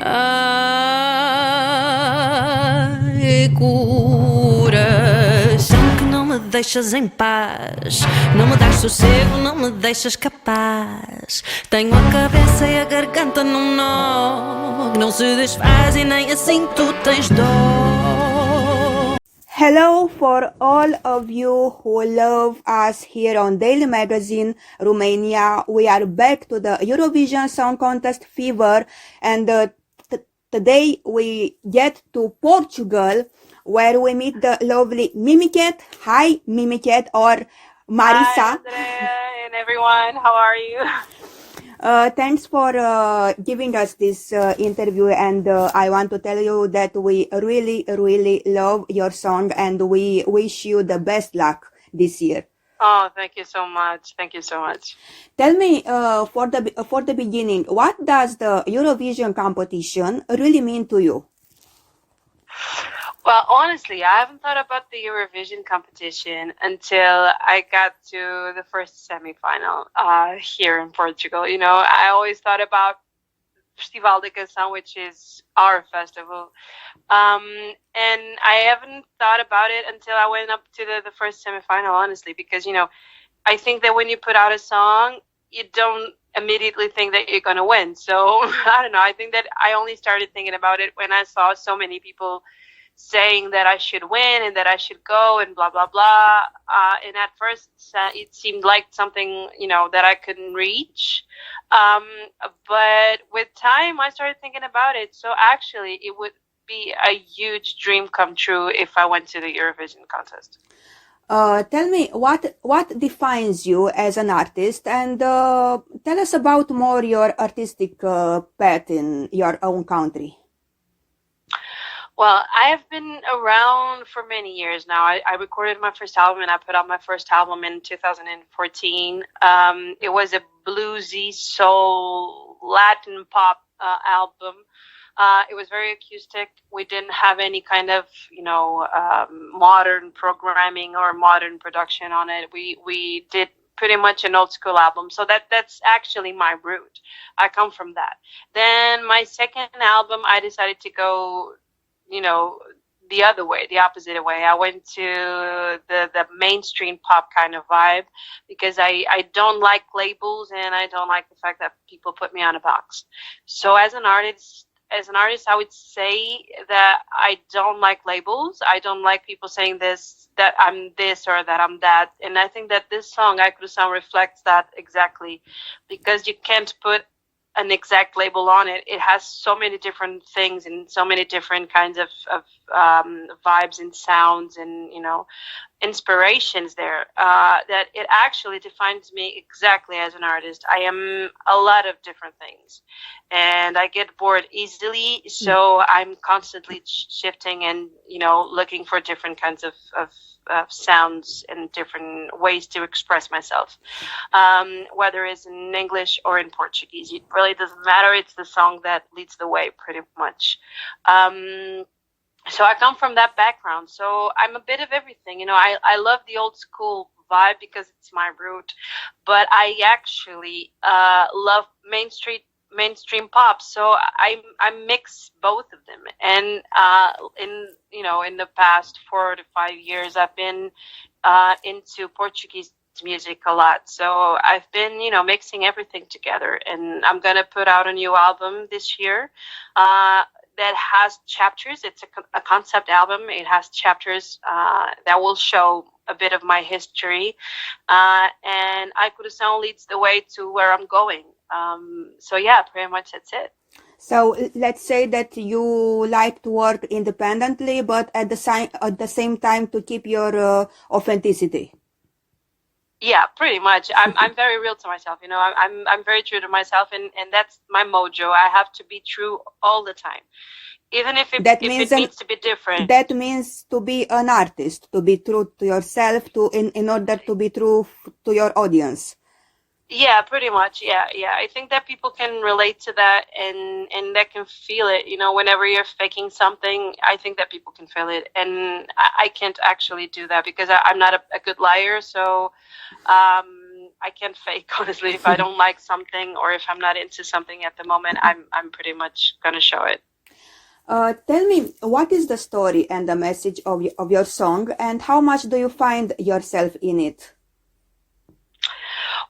Ai, coração, que não me deixas em paz, não me dás sossego, não me deixas capaz. Tenho a cabeça e a garganta num nó que não se desfaz e nem assim tu tens dó. Hello for all of you who love us here on Daily Magazine Romania. We are back to the Eurovision Song Contest fever, and today we get to Portugal, where we meet the lovely Mimicat. Hi, Mimicat, or Marisa. Hi, Andrea and everyone. How are you? Thanks for giving us this interview, and I want to tell you that we really, really love your song, and we wish you the best luck this year. Oh, thank you so much. Thank you so much. Tell me, for the beginning, what does the Eurovision competition really mean to you? Well, honestly, I haven't thought about the Eurovision competition until I got to the first semifinal here in Portugal. You know, I always thought about Festival da Canção, which is our festival. And I haven't thought about it until I went up to the first semifinal, honestly, because, you know, I think that when you put out a song, you don't immediately think that you're going to win. So, I don't know. I think that I only started thinking about it when I saw so many people saying that I should win and that I should go and blah, blah, blah. And at first, it seemed like something, you know, that I couldn't reach. But with time, I started thinking about it. So actually, it would be a huge dream come true if I went to the Eurovision contest. Tell me, what defines you as an artist, and tell us about more your artistic path in your own country. Well, I have been around for many years now. I recorded my first album and I put out my first album in 2014. It was a bluesy, soul, Latin pop album. It was very acoustic. We didn't have any kind of, you know, modern programming or modern production on it. We did pretty much an old school album. So that's actually my root. I come from that. Then my second album, I decided to go, you know, the other way, the opposite way. I went to the mainstream pop kind of vibe because I don't like labels and I don't like the fact that people put me on a box. So as an artist, I would say that I don't like labels. I don't like people saying that I'm this or that I'm that. And I think that this song, Coração, reflects that exactly, because you can't put an exact label on it. It has so many different things and so many different kinds of vibes and sounds and, you know, inspirations there, that it actually defines me exactly as an artist. I am a lot of different things and I get bored easily, so I'm constantly shifting and, you know, looking for different kinds of sounds and different ways to express myself, whether it's in English or in Portuguese. It really doesn't matter. It's the song that leads the way pretty much. So I come from that background. So I'm a bit of everything. You know, I love the old school vibe because it's my root, but I actually love mainstream pop. So I mix both of them. And in the past 4 to 5 years, I've been into Portuguese music a lot. So I've been, you know, mixing everything together. And I'm gonna put out a new album this year that has chapters. It's a concept album. It has chapters that will show a bit of my history. And Coração leads the way to where I'm going. So yeah, pretty much that's it. So let's say that you like to work independently, but at the same time to keep your authenticity. Yeah, pretty much. I'm very real to myself. You know, I'm very true to myself, and that's my mojo. I have to be true all the time, even if it needs to be different. That means to be an artist, to be true to yourself, in order to be true to your audience. Yeah, pretty much. Yeah. I think that people can relate to that and that can feel it. You know, whenever you're faking something, I think that people can feel it. And I can't actually do that because I'm not a good liar. So I can't fake, honestly. If I don't like something or if I'm not into something at the moment, I'm pretty much gonna show it. Tell me, what is the story and the message of your song, and how much do you find yourself in it?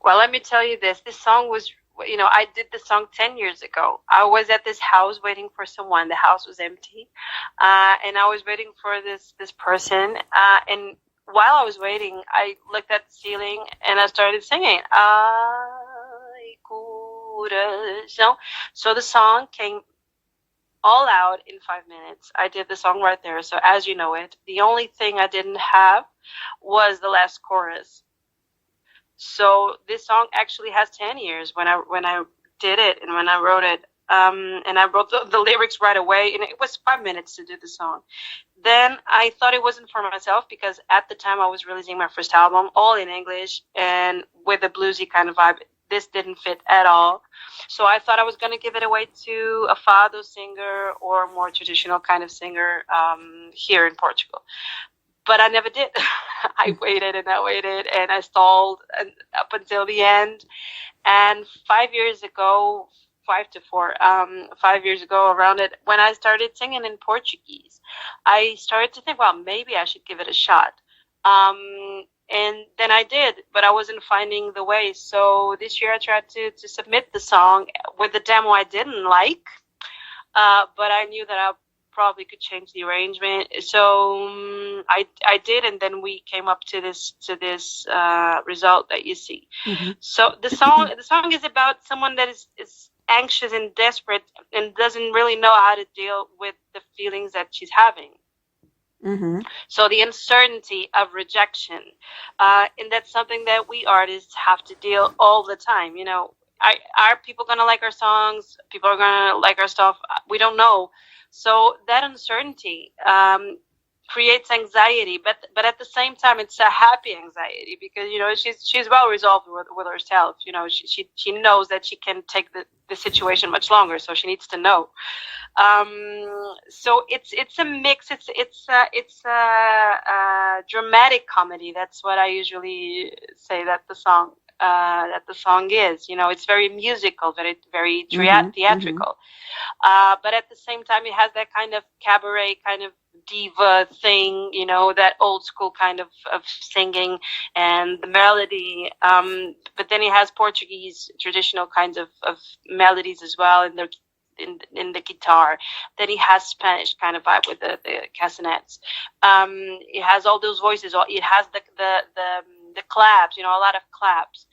Well, let me tell you this. This song was, I did the song 10 years ago. I was at this house waiting for someone. The house was empty. And I was waiting for this person. And while I was waiting, I looked at the ceiling and I started singing. Ay, coração. So the song came all out in 5 minutes. I did the song right there. So as you know it, the only thing I didn't have was the last chorus. So this song actually has 10 years when I did it and when I wrote it. And I wrote the lyrics right away, and it was 5 minutes to do the song. Then I thought it wasn't for myself because at the time I was releasing my first album, all in English and with a bluesy kind of vibe. This didn't fit at all. So I thought I was going to give it away to a fado singer or a more traditional kind of singer here in Portugal. But I never did. I waited and I stalled up until the end. And 5 years ago, 5 to 4, 5 years ago around it, when I started singing in Portuguese, I started to think, well, maybe I should give it a shot. And then I did, but I wasn't finding the way. So this year I tried to submit the song with the demo I didn't like, but I knew that I probably could change the arrangement. So I did, and then we came up to this result that you see. Mm-hmm. So the song is about someone that is anxious and desperate and doesn't really know how to deal with the feelings that she's having. Mm-hmm. So the uncertainty of rejection, and that's something that we artists have to deal all the time. Are people gonna like our songs? People are gonna like our stuff? We don't know. So that uncertainty creates anxiety, but at the same time, it's a happy anxiety because she's well resolved with herself. She knows that she can take the situation much longer, so she needs to know. So it's a mix. It's a dramatic comedy. That's what I usually say that the song is. It's very musical, very theatrical. But at the same time, it has that kind of cabaret, kind of diva thing, that old school kind of singing and the melody. But then it has Portuguese traditional kinds of melodies as well in the guitar. Then it has Spanish kind of vibe with the castanets. It has all those voices. It has the claps, a lot of claps.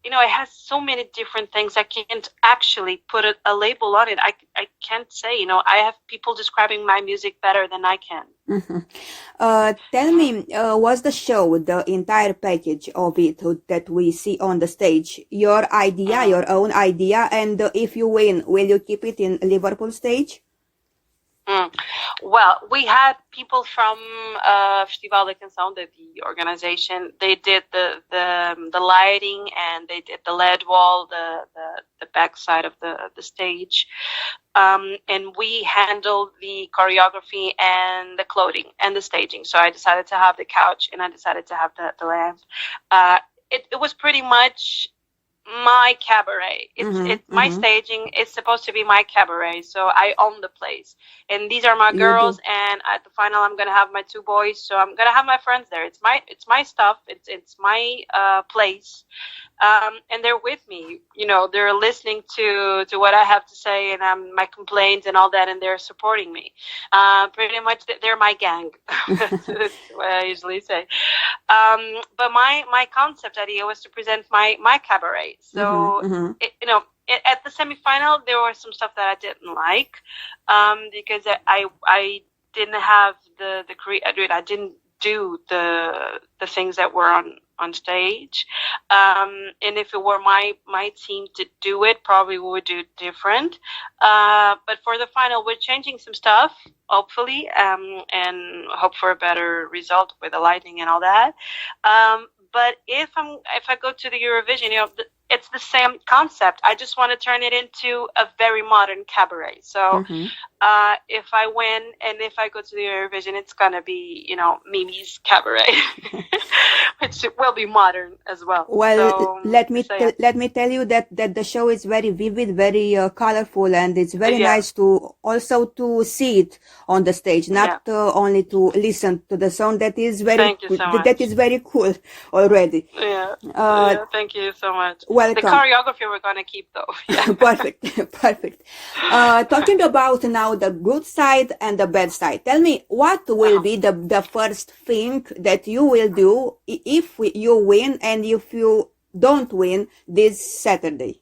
It has so many different things. I can't actually put a label on it. I can't say, I have people describing my music better than I can. Mm-hmm. Tell me, was the show, the entire package of it that we see on the stage, your idea, your own idea? And if you win, will you keep it in Liverpool stage? Well, we had people from Festival da Canção, the organization. They did the lighting and they did the LED wall, the back side of the stage, and we handled the choreography and the clothing and the staging. So I decided to have the couch and I decided to have the lamp. It was pretty much my cabaret. It's my staging. It's supposed to be my cabaret, so I own the place. And these are my girls. And at the final, I'm gonna have my 2 boys. So I'm gonna have my friends there. It's my stuff. It's my place. And they're with me. They're listening to what I have to say and my complaints and all that, and they're supporting me. Pretty much, they're my gang. That's what I usually say. But my concept idea was to present my cabaret. So at the semifinal, there was some stuff that I didn't like because I didn't have I didn't do the things that were on stage. And if it were my team to do it, probably we would do it different. But for the final, we're changing some stuff, hopefully, and hope for a better result with the lighting and all that. But if I go to the Eurovision, it's the same concept. I just want to turn it into a very modern cabaret. So if I win and if I go to the Eurovision, it's gonna be, you know, Mimi's cabaret, which will be modern as well. Well, so, let me so, yeah. let me tell you that the show is very vivid, very colorful, and it's very nice to also to see it on the stage, not only to listen to the song. That is very Thank you so much. that is very cool already. Yeah. Thank you so much. Welcome. The choreography we're gonna keep though. Yeah. Perfect. Talking about now the good side and the bad side. Tell me, what will be the first thing that you will do if you win and if you don't win this Saturday?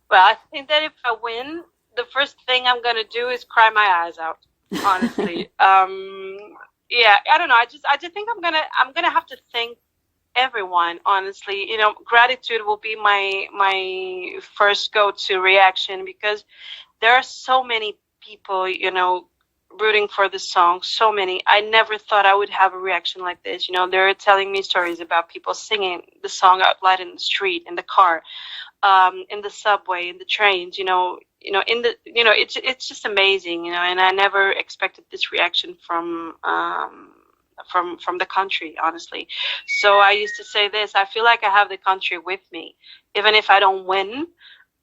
Well, I think that if I win, the first thing I'm gonna do is cry my eyes out. Honestly, yeah, I don't know. I just think I'm gonna have to thank everyone. Honestly, you know, gratitude will be my first go-to reaction, because there are so many people, you know, rooting for the song. So many. I never thought I would have a reaction like this. You know, they're telling me stories about people singing the song out loud in the street, in the car, in the subway, in the trains. It's just amazing. You know, and I never expected this reaction from the country, honestly. So I used to say this: I feel like I have the country with me, even if I don't win.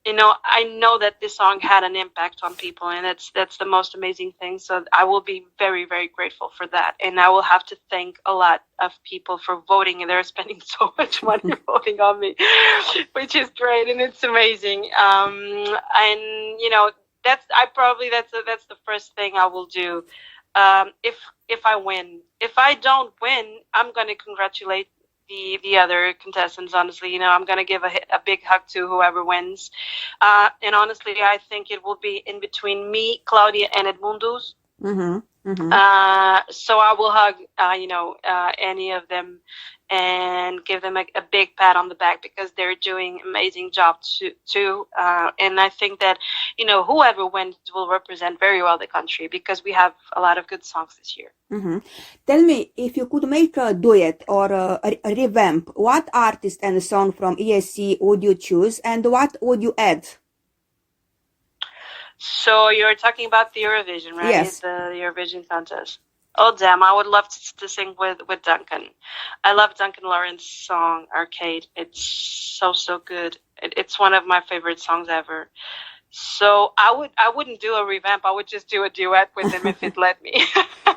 You know, I know that this song had an impact on people, and that's the most amazing thing. So I will be very, very grateful for that, and I will have to thank a lot of people for voting, and they're spending so much money voting on me, which is great, and it's amazing. And you know, that's the first thing I will do. If I win. If I don't win, I'm gonna congratulate the other contestants. Honestly, you know, I'm gonna give a big hug to whoever wins. And honestly, I think it will be in between me, Claudia, and Edmundo's. So I will hug, any of them, and give them a big pat on the back, because they're doing amazing job too. And I think that, you know, whoever wins will represent very well the country, because we have a lot of good songs this year. Tell me, if you could make a duet or a revamp, what artist and song from ESC would you choose, and what would you add? So you're talking about the Eurovision, right? Yes. The Eurovision contest. Oh, damn. I would love to sing with Duncan. I love Duncan Lawrence's song, Arcade. It's so good. It's one of my favorite songs ever. So I wouldn't do a revamp. I would just do a duet with him if it let me.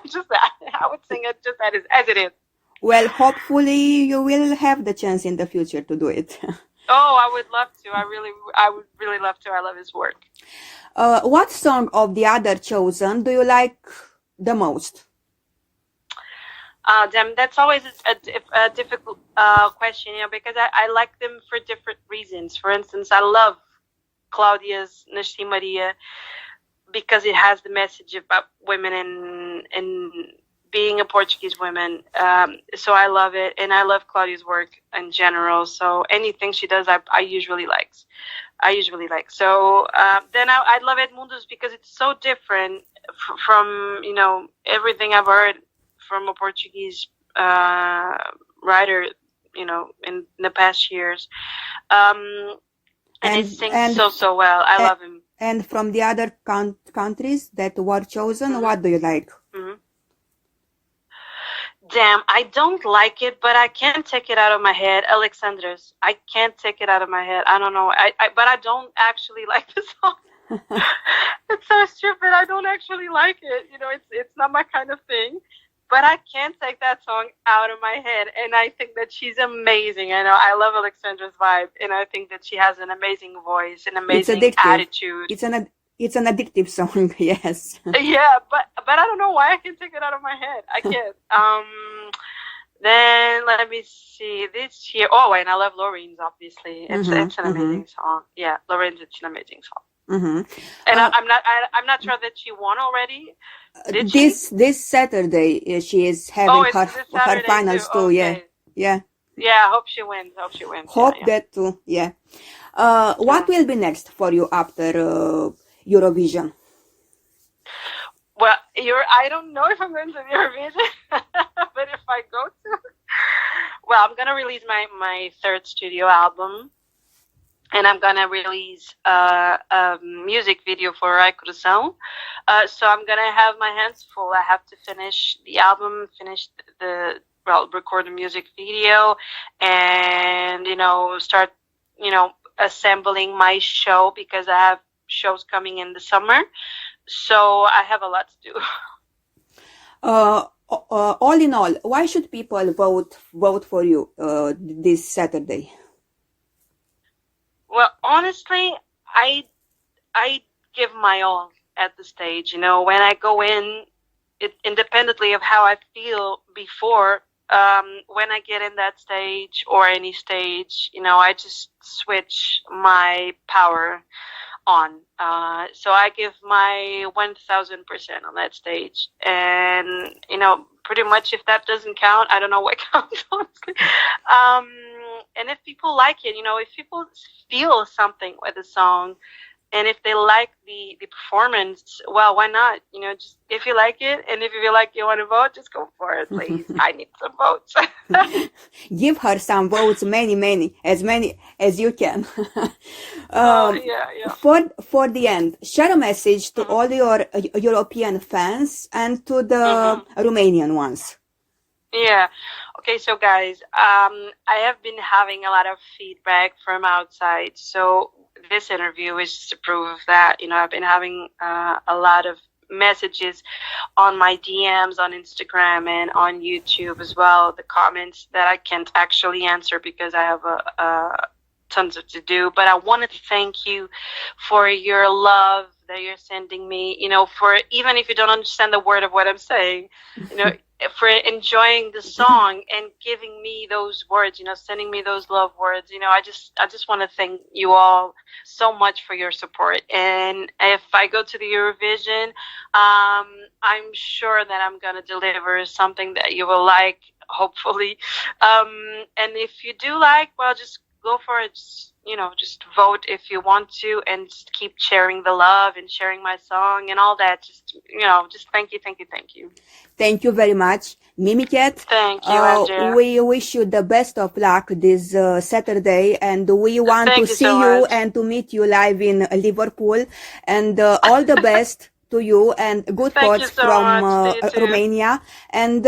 Just that. I would sing it just as it is. Well, hopefully you will have the chance in the future to do it. Oh, I would love to. I would really love to. I love his work. What song of the other chosen do you like the most? Damn, that's always a difficult question, you know, because I like them for different reasons. For instance, I love Claudia's Nasci Maria because it has the message about women and being a Portuguese woman. So I love it, and I love Claudia's work in general. So anything she does, I usually like. So then I love Edmundo's because it's so different from, you know, everything I've heard from a Portuguese writer, you know, in the past years. And he sings so well. I love him. And from the other countries that were chosen, what do you like? Damn, I don't like it, but I can't take it out of my head. Alexandra's. I can't take it out of my head. I don't know. But I don't actually like the song. It's so stupid. I don't actually like it. You know, it's not my kind of thing. But I can't take that song out of my head. And I think that she's amazing. I know I love Alexandra's vibe. And I think that she has an amazing voice, an amazing attitude. It's an addictive song, yes. Yeah, but I don't know why I can't take it out of my head. I can't. Then let me see this year. Oh, and I love Lorene's, obviously. It's an amazing song. Yeah, Lorene's, it's an amazing song. And I'm not sure that she won already. This Saturday she is having her finals too. Okay. Yeah. I hope she wins. Hope that too. Yeah. What will be next for you after Eurovision? Well, I don't know if I'm going to Eurovision, but if I go to, Well, I'm gonna release my third studio album, and I'm gonna release a music video for Coração. So I'm gonna have my hands full. I have to finish the album, finish record the music video, and start assembling my show, because I have shows coming in the summer. So I have a lot to do. All in all, why should people vote for you this Saturday? Well, honestly, I give my all at the stage. When I go in, independently of how I feel before, when I get in that stage or any stage, I just switch my power on. So I give my 1000% on that stage, and pretty much if that doesn't count, I don't know what counts, honestly. And if people like it, if people feel something with the song, and if they like the performance, well, why not? Just if you like it, and if you feel like you want to vote, just go for it, please. I need some votes. Give her some votes, many, as you can. Yeah. For the end, share a message to all your European fans and to the Romanian ones. Yeah. Okay, so guys, I have been having a lot of feedback from outside. So this interview is just to prove that. I've been having a lot of messages on my DMs on Instagram and on YouTube as well. The comments that I can't actually answer because I have tons to do. But I want to thank you for your love that you're sending me. For even if you don't understand the word of what I'm saying, for enjoying the song and giving me those words, sending me those love words. I just want to thank you all so much for your support. And if I go to the Eurovision, I'm sure that I'm going to deliver something that you will like, hopefully. And if you do like, well, just go for it. Just vote if you want to, and just keep sharing the love and sharing my song and all that. Just thank you. Thank you very much, Mimicat. Thank you, Andrea. We wish you the best of luck this Saturday, and we want Thank to you see so you much. and to meet you live in Liverpool. And all the best to you, and good Thank you thoughts so from much. To you too. Romania. And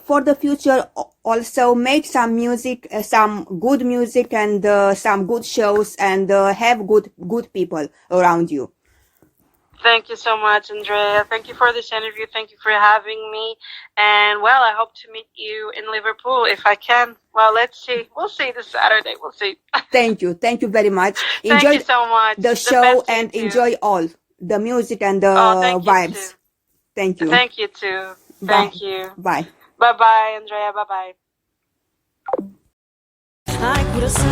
for the future, also make some music, some good music, and some good shows, and have good people around you. Thank you so much, Andrea. Thank you for this interview. Thank you for having me. And well, I hope to meet you in Liverpool if I can. Well, let's see. We'll see this Saturday. We'll see. Thank you very much. Thank Enjoy you so much. the show and enjoy all the music and the vibes. Thank you. Thank you too. Thank you. Bye. Bye, Andrea. Bye. Ai, coração,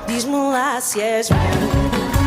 diz-me lá se és bom.